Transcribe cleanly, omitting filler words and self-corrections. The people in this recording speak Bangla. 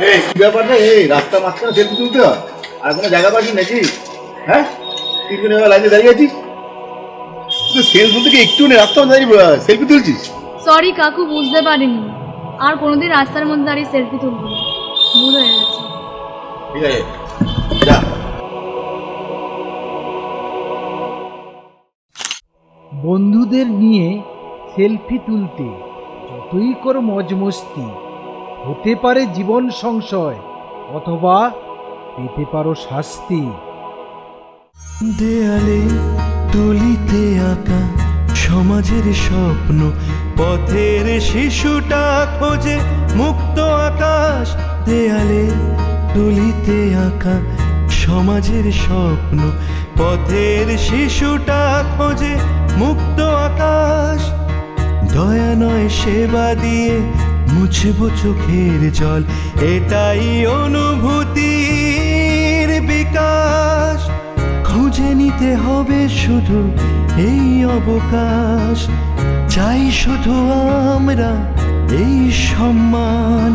এই কি ব্যাপারটা, এই রাস্তা মাঝখানে সেলফি তুলতে হয়? আর কোনো জায়গা পাচ্ছি নাকি? হ্যাঁ, 3 জন এবার লাইনে দাঁড়িয়ে আছিস, তুই সেলফি তুলতে কি একটু নেই, রাস্তা দাঁড়িয়ে সেলফি তুলছিস? সরি কাকু, বুঝতে পারিনি। আর কোনোদিন রাস্তার মধ্যে দাঁড়িয়ে সেলফি তুলব না, ভুল হয়ে গেছে। ঠিক আছে, যা। বন্ধুদের নিয়ে সেলফি তুলতে যতই করো মজমস্তি, হতে পারে জীবন সংশয় অথবা পেতে পারো শাস্তি। দেয়ালে তুলিতে আঁকা সমাজের স্বপ্ন, পথের শিশুটা খোঁজে মুক্ত আকাশ। দেয়ালে তুলিতে আঁকা সমাজের স্বপ্ন, পথের শিশুটা খোঁজে মুক্ত আকাশ। দয়া নয় সেবা দিয়ে মুছব চোখের জল, এটাই অনুভূতির বিকাশ। খুঁজে নিতে হবে শুধু এই অবকাশ, চাই শুধু আমরা এই সম্মান।